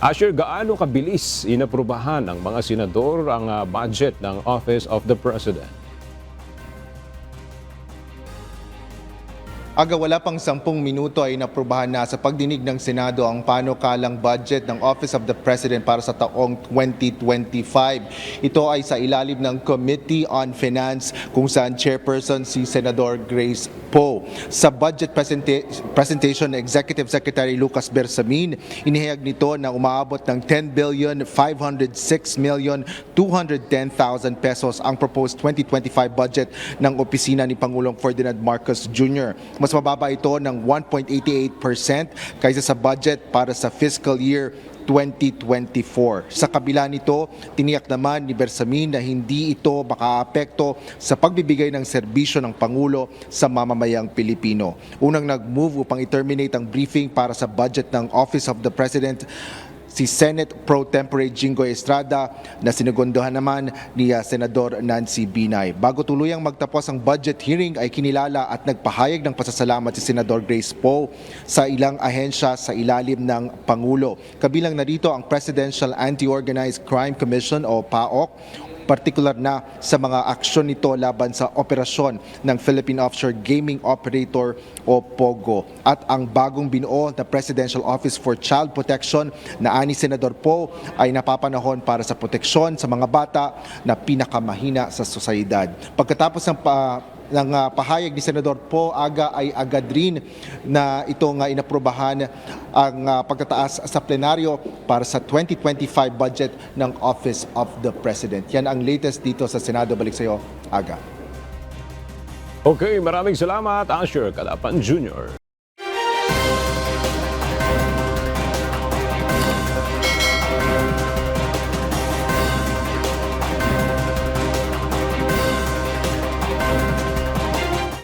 Asher, gaano kabilis inaprubahan ng mga senador ang budget ng Office of the President? Aga wala pang 10 minuto ay naprubahan na sa pagdinig ng Senado ang panukalang budget ng Office of the President para sa taong 2025. Ito ay sa ilalim ng Committee on Finance kung saan chairperson si Senador Grace Poe. Sa budget presentation ng Executive Secretary Lucas Bersamin, inihayag nito na umaabot ng 10,506,210,000 pesos ang proposed 2025 budget ng opisina ni Pangulong Ferdinand Marcos Jr. Mas mababa ito ng 1.88% kaysa sa budget para sa fiscal year 2024. Sa kabila nito, tiniyak naman ni Bersamin na hindi ito makaapekto sa pagbibigay ng serbisyo ng Pangulo sa mamamayang Pilipino. Unang nag-move upang i-terminate ang briefing para sa budget ng Office of the President si Senate Pro Tempore Jinggoy Estrada na sinegundohan naman ni Senador Nancy Binay. Bago tuluyang magtapos ang budget hearing ay kinilala at nagpahayag ng pasasalamat si Senador Grace Poe sa ilang ahensya sa ilalim ng Pangulo. Kabilang narito ang Presidential Anti-Organized Crime Commission o PAOC, partikular na sa mga aksyon nito laban sa operasyon ng Philippine Offshore Gaming Operator o POGO at ang bagong binuo na Presidential Office for Child Protection na ani Senador Poe ay napapanahon para sa proteksyon sa mga bata na pinakamahina sa sosyedad. Pagkatapos ng pahayag ni Senador Poe, aga ay agad rin na itong inaprubahan ang pagtataas sa plenaryo para sa 2025 budget ng Office of the President. Yan ang latest dito sa Senado. Balik sa iyo, Aga. Okay, maraming salamat, Asher Calapan Jr.